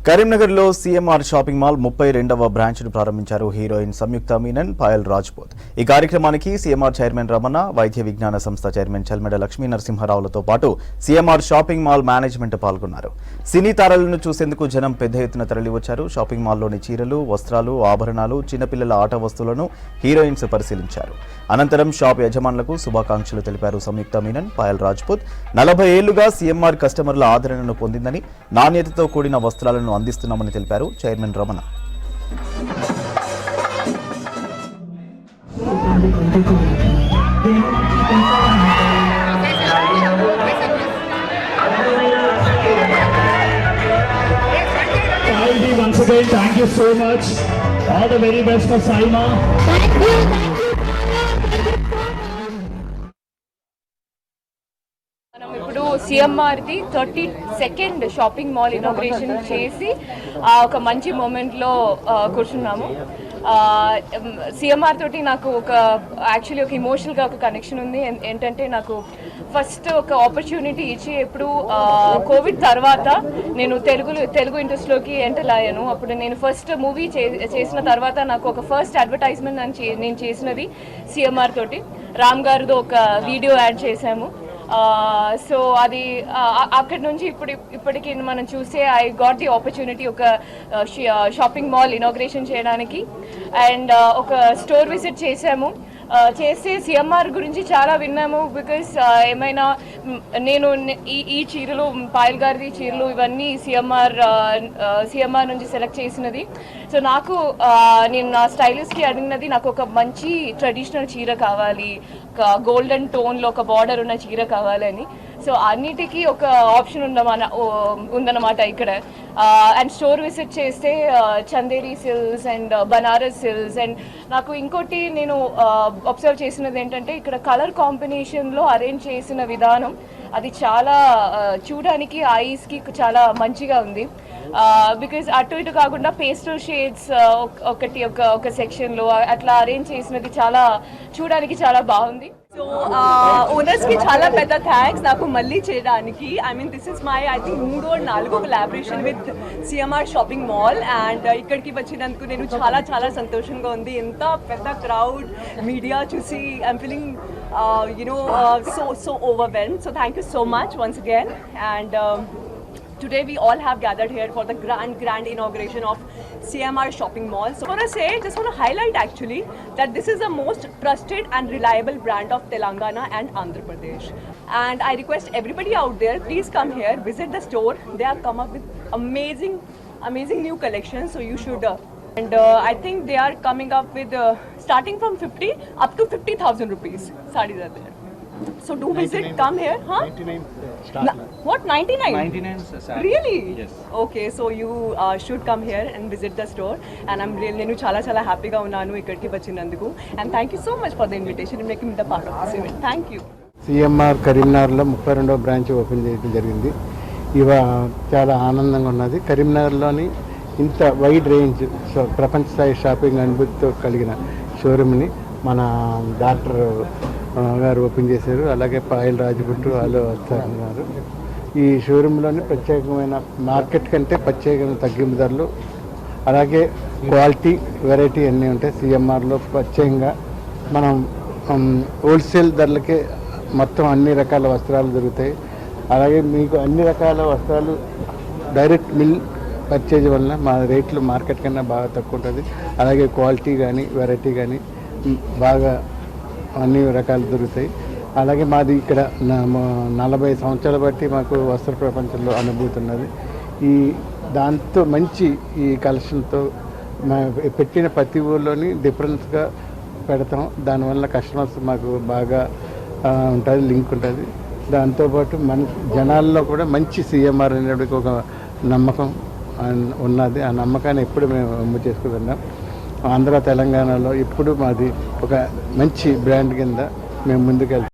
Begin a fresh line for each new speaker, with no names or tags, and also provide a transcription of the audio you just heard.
కరీంనగర్లో CMR shopping mall 32వ బ్రాంచ్ను ప్రారంభించారు heroine సంయుక్త మీనన్, పాయల్ రాజ్పూత్. ఈ కార్యక్రమానికి సీఎంఆర్ చైర్మన్ రమణ, వైద్య విజ్ఞాన సంస్థ చైర్మన్ చల్మెడ లక్ష్మీ నరసింహారావులతో పాటు సీఎంఆర్ షాపింగ్ మాల్ మేనేజ్మెంట్ పాల్గొన్నారు. సినీ తారలను చూసేందుకు జనం పెద్ద ఎత్తున తరలివచ్చారు. షాపింగ్ మాల్లోని చీరలు, వస్త్రాలు, ఆభరణాలు, చిన్నపిల్లల ఆట వస్తువులను హీరోయిన్స్ పరిశీలించారు. అనంతరం షాప్ యజమానులకు శుభాకాంక్షలు తెలిపారు సంయుక్త మీనన్, పాయల్ రాజ్పూత్. 40 ఏళ్లుగా సీఎంఆర్ కస్టమర్ల ఆదరణను పొందిందని, నాణ్యతతో కూడిన వస్త్రాలను అందిస్తున్నామని తెలిపారు chairman Ramana.
Once again, thank you so much. All the very best for Saima.
Thank you. మనం ఇప్పుడు సిఎంఆర్ది 32nd షాపింగ్ మాల్ ఇనాగ్రేషన్ చేసి ఒక మంచి మూమెంట్లో కూర్చున్నాము. సిఎంఆర్ తోటి నాకు యాక్చువల్లీ ఒక ఇమోషనల్గా ఒక కనెక్షన్ ఉంది. ఏంటంటే నాకు ఫస్ట్ ఒక ఆపర్చునిటీ ఇచ్చి ఎప్పుడు కోవిడ్ తర్వాత నేను తెలుగు ఇండస్ట్రీలోకి ఎంటర్ అయ్యాను. అప్పుడు నేను ఫస్ట్ మూవీ చేసిన తర్వాత నాకు ఒక ఫస్ట్ అడ్వర్టైజ్మెంట్ నేను చేసినది సిఎంఆర్ తోటి. రామ్ గారితో ఒక వీడియో యాడ్ చేశాము. సో అది అక్కడి నుంచి ఇప్పటికి మనం చూస్తే ఐ గాట్ ది ఆపర్చునిటీ ఒక షాపింగ్ మాల్ ఇనాగ్రేషన్ చేయడానికి అండ్ ఒక స్టోర్ విజిట్ చేసాము. చేస్తే సిఎంఆర్ గురించి చాలా విన్నాము. బికాస్ ఏమైనా నేను ఈ చీరలు, పాయల్ గారిది చీరలు ఇవన్నీ సిఎంఆర్ నుంచి సెలెక్ట్ చేసినది. సో నేను నా స్టైలిస్ట్కి అడిగినది నాకు ఒక మంచి ట్రెడిషనల్ చీర కావాలి, ఒక గోల్డెన్ టోన్లో ఒక బార్డర్ ఉన్న చీర కావాలని. సో అన్నిటికీ ఒక ఆప్షన్ ఉందన్నమాట ఇక్కడ. అండ్ స్టోర్ విజిట్ చేస్తే Chanderi silks and Banaras silks and నాకు ఇంకోటి నేను అబ్జర్వ్ చేసినది ఏంటంటే ఇక్కడ కలర్ కాంబినేషన్లో అరేంజ్ చేసిన విధానం అది చాలా చూడడానికి ఐస్కి చాలా మంచిగా ఉంది. బికాజ్ అటు ఇటు కాకుండా పేస్టల్ షేడ్స్ ఒక సెక్షన్లో అట్లా అరేంజ్ చేసినది చాలా చూడడానికి చాలా బాగుంది.
సో ఓనర్స్కి చాలా పెద్ద థ్యాంక్స్ నాకు మళ్ళీ చేయడానికి. I mean this is my I think 3 or 4 collaboration with CMR shopping mall and ఇక్కడికి వచ్చినందుకు నేను చాలా చాలా సంతోషంగా ఉంది. ఎంత పెద్ద క్రౌడ్ మీడియా చూసి I'm feeling so overwhelmed. So thank you so much once again. And today we all have gathered here for the grand inauguration of CMR Shopping Mall. So I want to just want to highlight actually that this is the most trusted and reliable brand of Telangana and Andhra Pradesh. And I request everybody out there, please come here, visit the store. They have come up with amazing new collections. So you should. And I think they are coming up with starting from 50 up to 50,000 rupees. Sarees are there. So do visit, come here, huh?
99
What, 99?
99 sir.
Really?
Yes.
Okay, so you should come here and visit the store. And I'm really nenu chala happy ga unnanu ikkadiki vachinanduku. And thank you so much for the invitation and making me the part of this event. Thank you.
CMR కరీంనగర్లో 32వ branch open చేయడం జరిగింది. చాలా ఆనందంగా ఉన్నది. కరీంనగర్లోని ఇంత wide range ప్రపంచ స్థాయి షాపింగ్ అనుభూతితో కలిగిన షోరూమ్ని మన డాక్టర్ గారు ఓపెన్ చేశారు. అలాగే పాయల్ రాజ్పూత్ వాళ్ళు వస్తున్నారు. ఈ షోరూంలోని ప్రత్యేకమైన మార్కెట్ కంటే ప్రత్యేకమైన తగ్గింపు ధరలు, అలాగే క్వాలిటీ, వెరైటీ అన్నీ ఉంటాయి. సిఎంఆర్లో ప్రత్యేకంగా మనం హోల్సేల్ ధరలకే మొత్తం అన్ని రకాల వస్త్రాలు దొరుకుతాయి. అలాగే మీకు అన్ని రకాల వస్త్రాలు డైరెక్ట్ మిల్ పర్చేజ్ వలన మా రేట్లు మార్కెట్ కన్నా బాగా తక్కువ ఉంటుంది. అలాగే క్వాలిటీ కానీ వెరైటీ కానీ బాగా అన్ని రకాలు దొరుకుతాయి. అలాగే మాది ఇక్కడ 40 సంవత్సరాలు బట్టి మాకు వస్త్ర ప్రపంచంలో అనుభూతి ఉన్నది. దాంతో మంచి ఈ కలెక్షన్తో పెట్టిన ప్రతి ఊళ్ళోని డిఫరెన్స్గా పెడతాం. దానివల్ల కస్టమర్స్ మాకు బాగా ఉంటుంది, లింక్ ఉంటుంది. దాంతోపాటు మన జనాల్లో కూడా మంచి సిఎంఆర్ అనేటికి ఒక నమ్మకం ఉన్నది. ఆ నమ్మకాన్ని ఎప్పుడు మేము అమ్ము చేసుకుంటున్నాం. ఆంధ్ర తెలంగాణలో ఇప్పుడు మాది ఒక మంచి బ్రాండ్ కింద మేము ముందుకెళ్తాం.